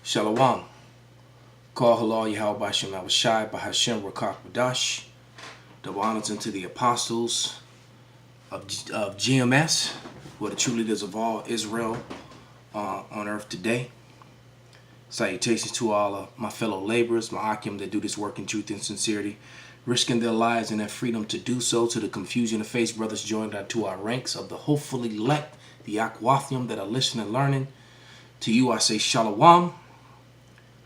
Shalom. Call halal Yahweh Bashem Abishai Bahashem Rakak Badash. Double honors unto the apostles of GMS, who are the true leaders of all Israel on earth today. Salutations to all of my fellow laborers, MALCHAAMAH, that do this work in truth and sincerity, risking their lives and their freedom to do so. To the confusion of faith brothers joined to our ranks of the hopefully elect, the Akwathium that are listening and learning. To you I say Shalom.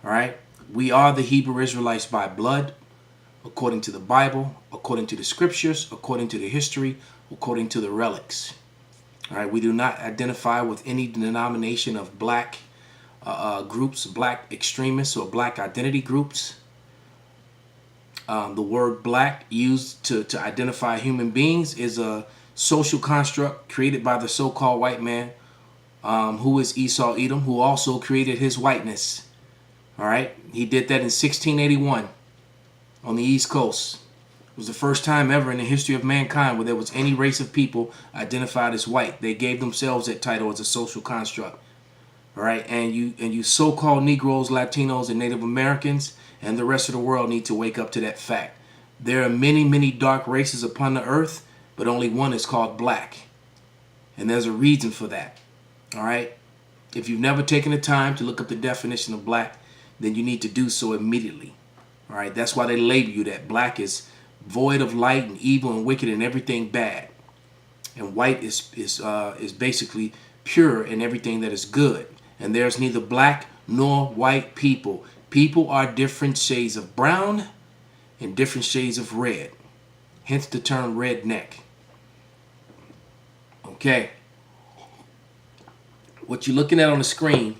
All right. We are the Hebrew Israelites by blood, according to the Bible, according to the scriptures, according to the history, according to the relics. All right. We do not identify with any denomination of black groups, black extremists, or black identity groups. The word black used to identify human beings is a social construct created by the so-called white man, who is Esau Edom, who also created his whiteness. All right. He did that in 1681 on the East Coast. It was the first time ever in the history of mankind where there was any race of people identified as white. They gave themselves that title as a social construct. All right. And you so-called Negroes, Latinos, and Native Americans and the rest of the world need to wake up to that fact. There are many, many dark races upon the earth, but only one is called black. And there's a reason for that. All right. If you've never taken the time to look up the definition of black, then you need to do so immediately. All right. That's why they label you that. Black is void of light and evil and wicked and everything bad. And white is basically pure and everything that is good. And there's neither black nor white people. People are different shades of brown and different shades of red. Hence the term redneck. Okay. What you're looking at on the screen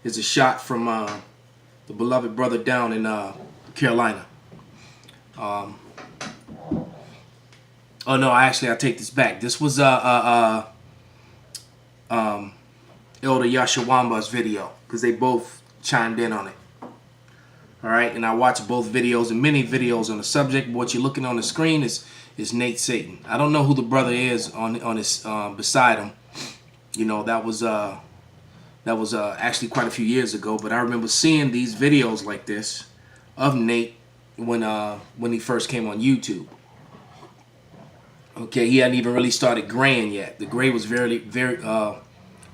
is a shot from the beloved brother down in Carolina. Oh no, I take this back. This was Elder Yashawamba's video, because they both chimed in on it. All right, and I watched both videos and many videos on the subject. But what you're looking on the screen is Nate Satan. I don't know who the brother is on his beside him. You know, that was actually quite a few years ago, but I remember seeing these videos like this of Nate when he first came on YouTube. Okay, he hadn't even really started graying yet. The gray was very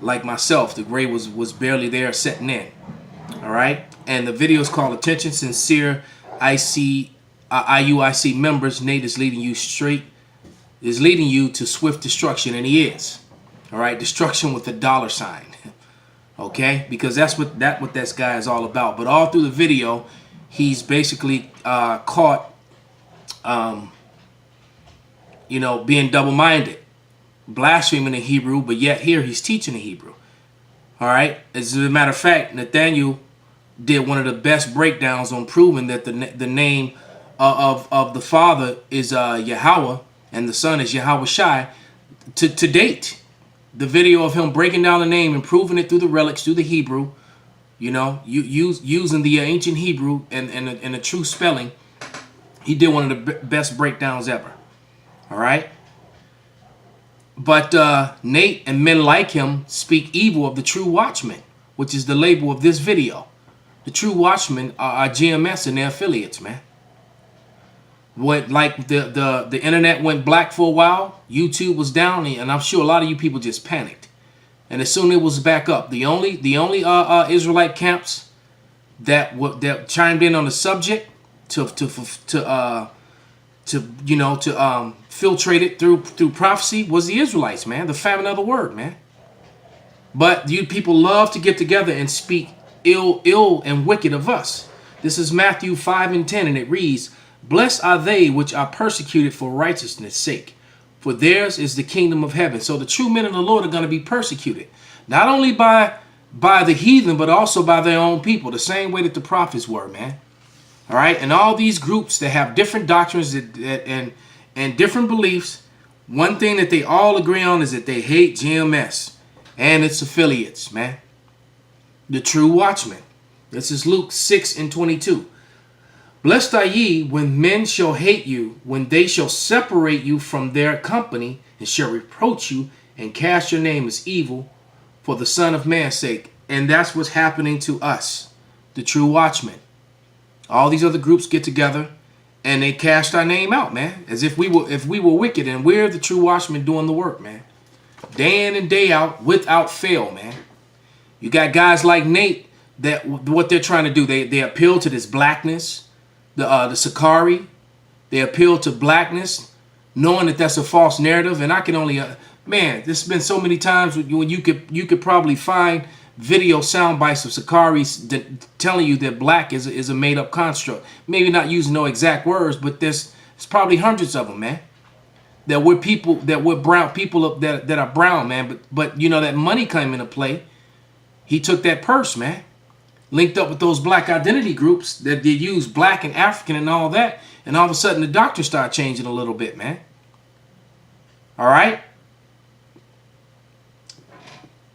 like myself. The gray was barely there, setting in. All right, and the video is called "Attention, Sincere IUIC members. Nate is leading you to swift destruction," and he is. All right, destruction with a $sign. Okay, because that's what this guy is all about. But all through the video, he's basically caught, being double-minded, blaspheming in Hebrew, but yet here he's teaching in Hebrew. All right. As a matter of fact, Nathaniel did one of the best breakdowns on proving that the name of the Father is Yahweh and the Son is Yahweh Shai to date. The video of him breaking down the name and proving it through the relics, through the Hebrew, using the ancient Hebrew and the true spelling. He did one of the best breakdowns ever. All right. But Nate and men like him speak evil of the true watchman, which is the label of this video. The true watchmen are GMS and their affiliates, man. Like the internet went black for a while, YouTube was down, and I'm sure a lot of you people just panicked. And as soon as it was back up, the only Israelite camps that chimed in on the subject to filtrate it through prophecy was the Israelites, man. The famine of the word, man. But you people love to get together and speak ill and wicked of us. This is Matthew 5:10, and it reads, "Blessed are they which are persecuted for righteousness' sake, for theirs is the kingdom of heaven." So the true men of the Lord are going to be persecuted, not only by the heathen, but also by their own people, the same way that the prophets were, man. All right, and all these groups that have different doctrines and different beliefs, one thing that they all agree on is that they hate GMS and its affiliates, man. The true watchmen. This is Luke 6:22. "Blessed are ye when men shall hate you, when they shall separate you from their company, and shall reproach you, and cast your name as evil for the Son of Man's sake." And that's what's happening to us, the true watchmen. All these other groups get together and they cast our name out, man, as if we were wicked, and we're the true watchmen doing the work, man. Day in and day out, without fail, man. You got guys like Nate that what they're trying to do, they appeal to this blackness, the Sakari. They appeal to blackness, knowing that that's a false narrative. And I can only, man, there's been so many times when you could probably find video sound bites of Sakaris telling you that black is a made up construct. Maybe not using no exact words, but there's probably hundreds of them, man. That we're people, that we're brown people that are brown, man. But you know that money came into play. He took that purse, man. Linked up with those black identity groups that they use black and African and all that. And all of a sudden the doctors start changing a little bit, man. All right.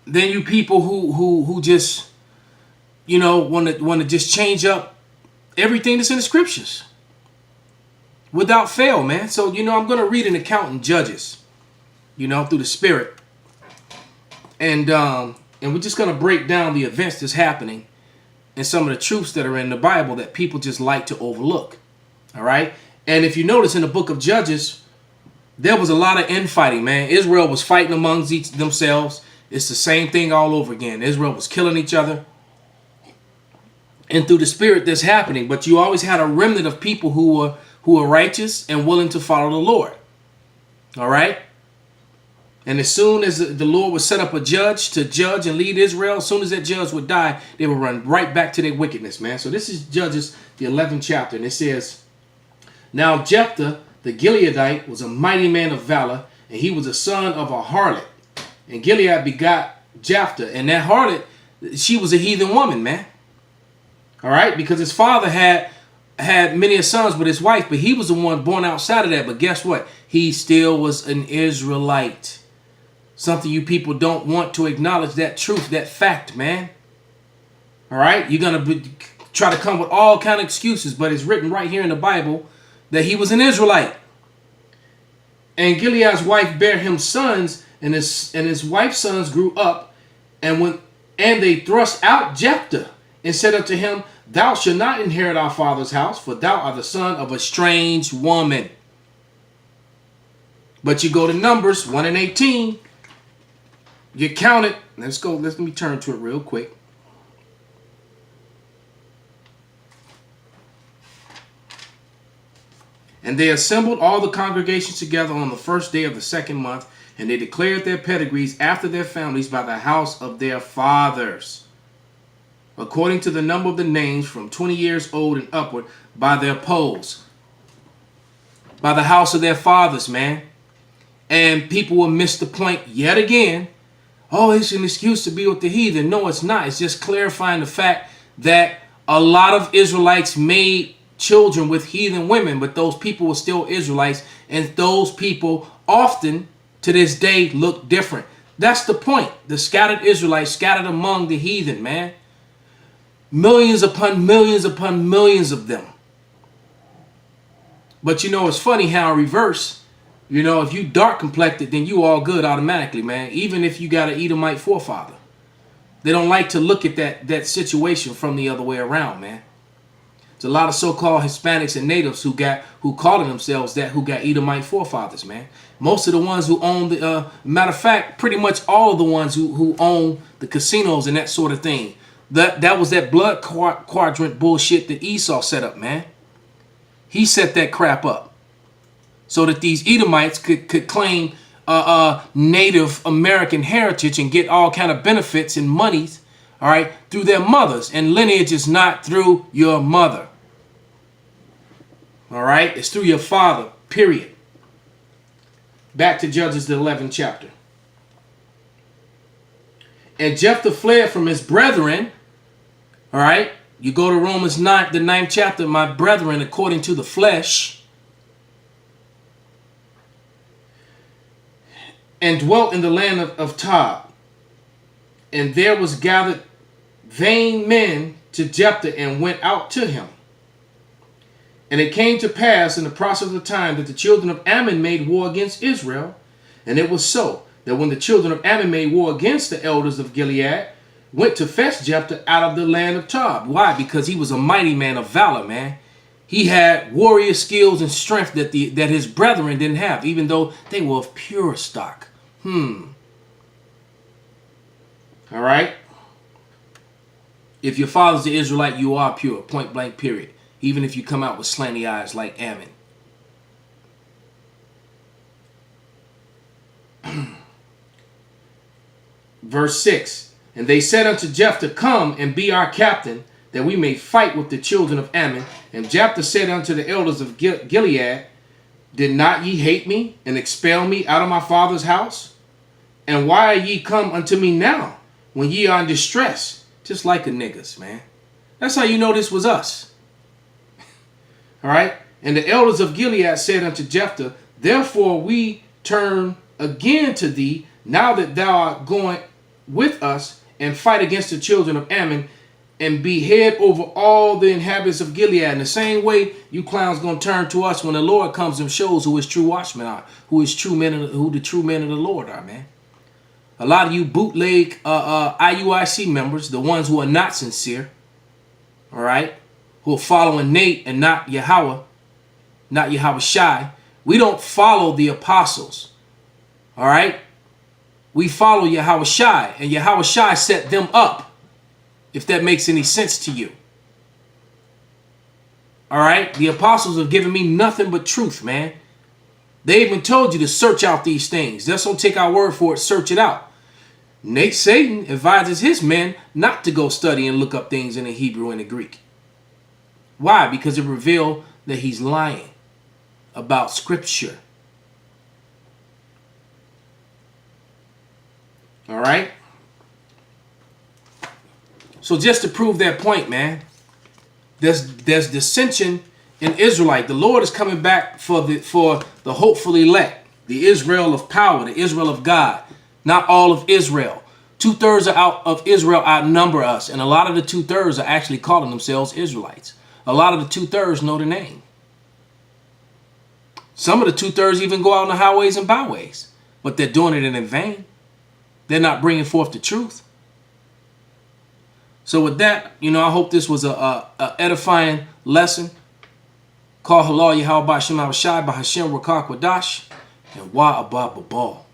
Then you people who just, you know, want to just change up everything that's in the scriptures without fail, man. So, you know, I'm going to read an account in Judges, you know, through the Spirit. And we're just going to break down the events that's happening and some of the truths that are in the Bible that people just like to overlook. All right. And if you notice in the book of Judges, there was a lot of infighting, man. Israel was fighting amongst themselves. It's the same thing all over again. Israel was killing each other. And through the Spirit that's happening. But you always had a remnant of people who were righteous and willing to follow the Lord. All right. And as soon as the Lord would set up a judge to judge and lead Israel, as soon as that judge would die, they would run right back to their wickedness, man. So this is Judges, the 11th chapter. And it says, now Jephthah, the Gileadite, was a mighty man of valor, and he was a son of a harlot. And Gilead begot Jephthah. And that harlot, she was a heathen woman, man. All right? Because his father had many sons with his wife, but he was the one born outside of that. But guess what? He still was an Israelite. Something you people don't want to acknowledge, that truth, that fact, man. All right? You're going to try to come with all kind of excuses, but it's written right here in the Bible that he was an Israelite. And Gilead's wife bare him sons, and his wife's sons grew up, and they thrust out Jephthah, and said unto him, thou shalt not inherit our father's house, for thou art the son of a strange woman. But you go to Numbers 1 and 18. You count it. Let's go. Let me turn to it real quick. And they assembled all the congregations together on the first day of the second month, and they declared their pedigrees after their families by the house of their fathers, according to the number of the names from 20 years old and upward, by their polls. By the house of their fathers, man. And people will miss the point yet again. Oh, it's an excuse to be with the heathen. No, it's not. It's just clarifying the fact that a lot of Israelites made children with heathen women, but those people were still Israelites, and those people often to this day look different. That's the point. The scattered Israelites scattered among the heathen, man. Millions upon millions upon millions of them. But you know, it's funny how in reverse, you know, if you dark complected, then you all good automatically, man. Even if you got an Edomite forefather. They don't like to look at that situation from the other way around, man. There's a lot of so-called Hispanics and natives who call themselves that, who got Edomite forefathers, man. Most of the ones who own the, matter of fact, pretty much all of the ones who own the casinos and that sort of thing. That was that blood quadrant bullshit that Esau set up, man. He set that crap up so that these Edomites could claim Native American heritage and get all kind of benefits and monies, all right, through their mothers. And lineage is not through your mother. All right, it's through your father, period. Back to Judges, the 11th chapter. And Jephthah fled from his brethren. All right, you go to Romans 9, the 9th chapter, my brethren, according to the flesh, and dwelt in the land of Tob. And there was gathered vain men to Jephthah, and went out to him. And it came to pass in the process of time that the children of Ammon made war against Israel. And it was so that when the children of Ammon made war against the elders of Gilead, went to fetch Jephthah out of the land of Tob. Why? Because he was a mighty man of valor, man. He had warrior skills and strength that his brethren didn't have, even though they were of pure stock. All right? If your father's the Israelite, you are pure, point blank, period. Even if you come out with slanty eyes like Ammon. Verse 6. And they said unto Jephthah, Come and be our captain, that we may fight with the children of Ammon. And Jephthah said unto the elders of Gilead, Did not ye hate me, and expel me out of my father's house? And why are ye come unto me now, when ye are in distress? Just like the niggas, man. That's how you know this was us. All right? And the elders of Gilead said unto Jephthah, Therefore we turn again to thee, now that thou art going with us, and fight against the children of Ammon, and be head over all the inhabitants of Gilead. In the same way, you clowns gonna turn to us when the Lord comes and shows who his true watchmen are, who the true men of the Lord are, man. A lot of you bootleg IUIC members, the ones who are not sincere, all right, who are following Nate and not Yahweh, not Yahweh Shai. We don't follow the apostles, all right? We follow Yahweh Shai, and Yahweh Shai set them up, if that makes any sense to you. All right? The apostles have given me nothing but truth, man. They even told you to search out these things. Just don't take our word for it. Search it out. Satan advises his men not to go study and look up things in the Hebrew and the Greek. Why? Because it revealed that he's lying about Scripture. All right? So just to prove that point, man, there's dissension in Israelite. The Lord is coming back for the hopeful elect, the Israel of power, the Israel of God, not all of Israel. 2/3 of Israel outnumber us, and a lot of the 2/3 are actually calling themselves Israelites. A lot of the 2/3 know the name. Some of the 2/3 even go out on the highways and byways, but they're doing it in vain. They're not bringing forth the truth. So with that, I hope this was a edifying lesson. Call halal Yahweh Ba'Shem Abashai Ba'Hashem Rakak Wadash and Wa Abba Babal.